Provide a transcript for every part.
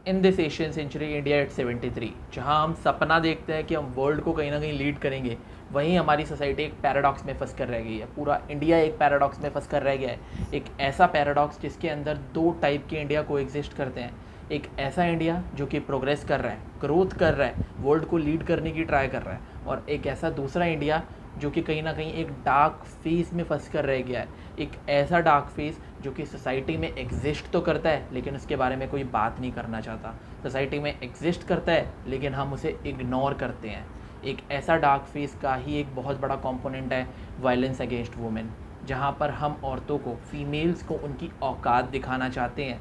In this Asian century India at 73, जहाँ हम सपना देखते हैं कि हम वर्ल्ड को कहीं ना कहीं लीड करेंगे, वहीं हमारी सोसाइटी एक पैराडॉक्स में फंस कर रह गई है। पूरा इंडिया एक पैराडॉक्स में फंस कर रह गया है। एक ऐसा पैराडॉक्स जिसके अंदर दो टाइप के इंडिया को एग्जिस्ट करते हैं। एक ऐसा इंडिया जो कि प्रोग्रेस कर रहा है, ग्रोथ कर रहा है, वर्ल्ड को लीड करने की ट्राई कर रहा है, और एक ऐसा दूसरा इंडिया जो कि कहीं ना कहीं एक डार्क फेस में फंस कर रह गया है। एक ऐसा डार्क फेस जो कि सोसाइटी में एग्जिस्ट तो करता है लेकिन उसके बारे में कोई बात नहीं करना चाहता। सोसाइटी में एग्जिस्ट करता है लेकिन हम उसे इग्नोर करते हैं। एक ऐसा डार्क फेस का ही एक बहुत बड़ा कंपोनेंट है वायलेंस अगेंस्ट वुमेन, जहाँ पर हम औरतों को, फीमेल्स को उनकी औकात दिखाना चाहते हैं।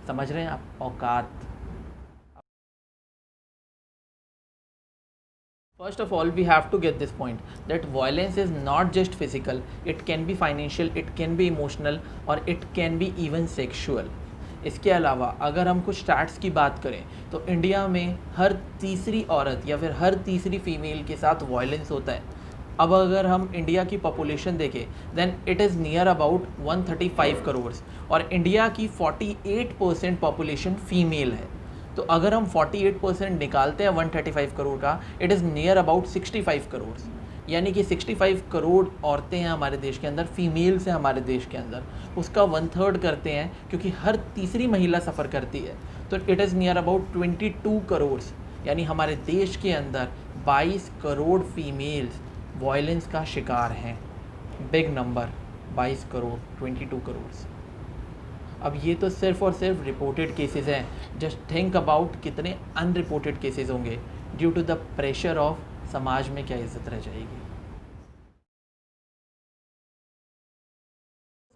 समझ रहे हैं आप? औकात। First of all, we have to get this point that violence is not just physical, it can be financial, it can be emotional, और it can be even sexual. इसके अलावा अगर हम कुछ स्टैट्स की बात करें तो इंडिया में हर तीसरी औरत या फिर हर तीसरी फीमेल के साथ वायलेंस होता है। अब अगर हम इंडिया की पॉपुलेशन देखें then it is near about 135 crore, और इंडिया की 48% पॉपुलेशन फीमेल है। तो अगर हम 48% निकालते हैं 135 करोड़ का, it is near about 65 crore. यानी कि 65 करोड़ औरतें हैं हमारे देश के अंदर, फीमेल्स हैं हमारे देश के अंदर। उसका 1/3 करते हैं क्योंकि हर तीसरी महिला सफ़र करती है, तो it is near about 22 crore. यानी हमारे देश के अंदर 22 करोड़ फीमेल्स वायलेंस का शिकार हैं। Big number, 22 crore, 22 crore. अब ये तो सिर्फ और सिर्फ रिपोर्टेड केसेस हैं। जस्ट थिंक अबाउट कितने अनरिपोर्टेड केसेस होंगे। Due to the pressure of समाज में क्या इज्जत रह जाएगी।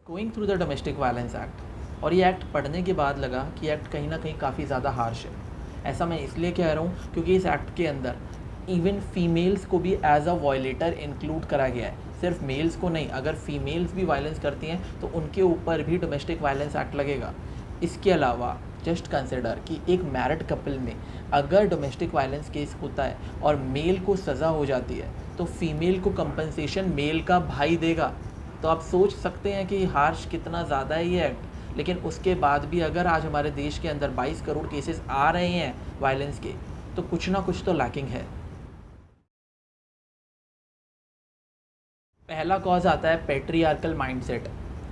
Going through the domestic violence act, और ये एक्ट पढ़ने के बाद लगा कि एक्ट कहीं ना कहीं काफ़ी ज़्यादा हार्श है। ऐसा मैं इसलिए कह रहा हूँ क्योंकि इस एक्ट के अंदर इवन फीमेल्स को भी एज अ वायलेटर इंक्लूड करा गया है। सिर्फ मेल्स को नहीं, अगर फीमेल्स भी वायलेंस करती हैं तो उनके ऊपर भी डोमेस्टिक वायलेंस एक्ट लगेगा। इसके अलावा जस्ट कंसिडर कि एक मैरिड कपल में अगर डोमेस्टिक वायलेंस केस होता है और मेल को सज़ा हो जाती है तो फीमेल को कंपनसेशन मेल का भाई देगा। तो आप सोच सकते हैं कि हार्श कितना ज़्यादा है ये एक्ट। लेकिन उसके बाद भी अगर आज हमारे देश के अंदर 22 करोड़ केसेस आ रहे हैं वायलेंस के, तो कुछ ना कुछ तो लैकिंग है। पहला कॉज आता है पेट्रियार्कल माइंडसेट।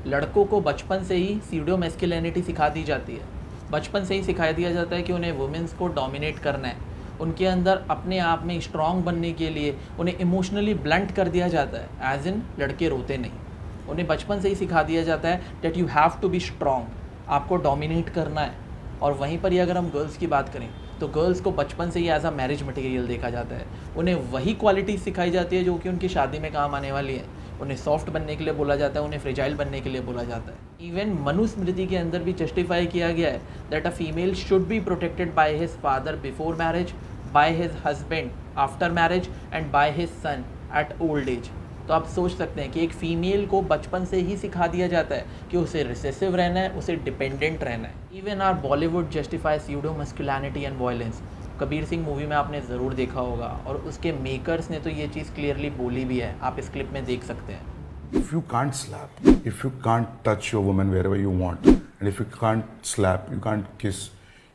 लड़कों को बचपन से ही सीडियो मैस्कुलिनिटी सिखा दी जाती है। बचपन से ही सिखा दिया जाता है कि उन्हें वुमेंस को डोमिनेट करना है। उनके अंदर अपने आप में स्ट्रांग बनने के लिए उन्हें इमोशनली ब्लंट कर दिया जाता है, एज इन लड़के रोते नहीं। उन्हें बचपन से ही सिखा दिया जाता है that you have to be strong, आपको डोमिनेट करना है। और वहीं पर ही अगर हम गर्ल्स की बात करें तो गर्ल्स को बचपन से ही एज अ मैरिज मटेरियल देखा जाता है। उन्हें वही क्वालिटी सिखाई जाती है जो कि उनकी शादी में काम आने वाली है। उन्हें सॉफ्ट बनने के लिए बोला जाता है, उन्हें फ्रेजाइल बनने के लिए बोला जाता है। इवन मनुस्मृति के अंदर भी जस्टिफाई किया गया है that a female should be protected by his father before marriage, by his husband after marriage, and by his son at old age. तो आप सोच सकते हैं कि एक फ़ीमेल को बचपन से ही सिखा दिया जाता है कि उसे रिसेसिव रहना है, उसे डिपेंडेंट रहना है। Even our Bollywood justify pseudo masculinity and violence. Kabir Singh movie में आपने ज़रूर देखा होगा, और उसके मेकर्स ने तो ये चीज़ क्लियरली बोली भी है, आप इस क्लिप में देख सकते हैं। If you can't slap, if you can't touch your woman wherever you want, and if you can't slap, you can't kiss,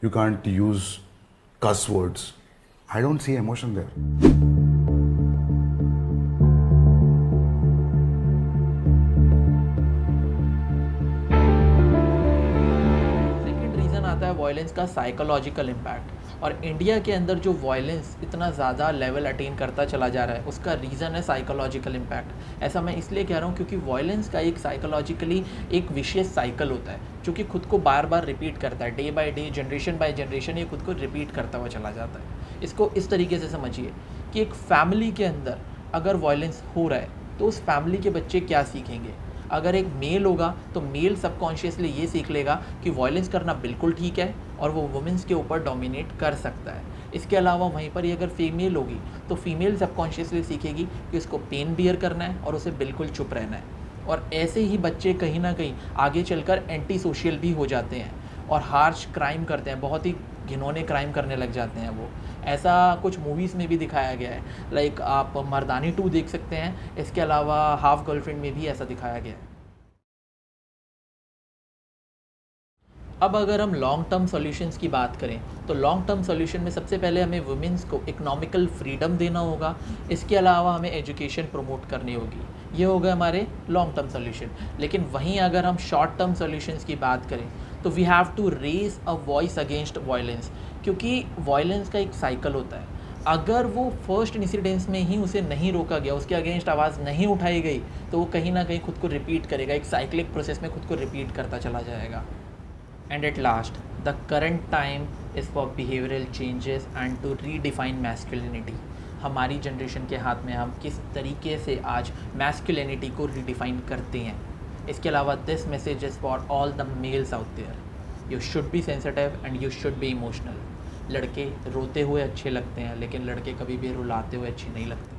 you can't use cuss words, I don't see emotion there. Second reason आता है violence का psychological impact. और India के अंदर जो violence इतना ज़्यादा level attain करता चला जा रहा है उसका रीज़न है साइकोलॉजिकल इम्पैक्ट। ऐसा मैं इसलिए कह रहा हूँ क्योंकि वायलेंस का एक साइकोलॉजिकली एक विशेष साइकिल होता है जो कि खुद को बार बार रिपीट करता है। Day by day, generation by generation ये खुद को रिपीट करता हुआ चला जाता है। इसको इस तरीके से समझिए कि एक फैमिली के अंदर अगर वायलेंस हो रहा है तो उस फैमिली के बच्चे क्या सीखेंगे। अगर एक मेल होगा तो मेल सबकॉन्शियसली ये सीख लेगा कि वायलेंस करना बिल्कुल ठीक है और वो वुमेंस के ऊपर डोमिनेट कर सकता है। इसके अलावा वहीं पर ही अगर फीमेल होगी तो फीमेल सबकॉन्शियसली सीखेगी कि उसको पेन बियर करना है और उसे बिल्कुल चुप रहना है। और ऐसे ही बच्चे कहीं ना कहीं आगे चलकर एंटी सोशल भी हो जाते हैं और हार्श क्राइम करते हैं, बहुत ही घिनौने क्राइम करने लग जाते हैं वो। ऐसा कुछ मूवीज़ में भी दिखाया गया है, लाइक आप मर्दानी 2 देख सकते हैं। इसके अलावा हाफ गर्लफ्रेंड में भी ऐसा दिखाया गया है। अब अगर हम लॉन्ग टर्म सॉल्यूशंस की बात करें तो लॉन्ग टर्म सॉल्यूशन में सबसे पहले हमें वुमेंस को इकोनॉमिकल फ्रीडम देना होगा। इसके अलावा हमें एजुकेशन प्रमोट करनी होगी। ये हो गए हमारे लॉन्ग टर्म सॉल्यूशन। लेकिन वहीं अगर हम शॉर्ट टर्म सॉल्यूशंस की बात करें तो we have to raise a voice against violence, क्योंकि वायलेंस का एक साइकिल होता है। अगर वो फर्स्ट इंसिडेंस में ही उसे नहीं रोका गया, उसके अगेंस्ट आवाज़ नहीं उठाई गई, तो वो कहीं ना कहीं खुद को रिपीट करेगा, एक साइक्लिक प्रोसेस में खुद को रिपीट करता चला जाएगा। And at last, the current time is for behavioral changes and to redefine masculinity. हमारी जनरेशन के हाथ में हम किस तरीके से आज मैस्कुलिनिटी को रिडिफाइन करते हैं। इसके अलावा this message is for all the males out there. You should be sensitive and you should be emotional. लड़के रोते हुए अच्छे लगते हैं, लेकिन लड़के कभी भी रुलाते हुए अच्छे नहीं लगते।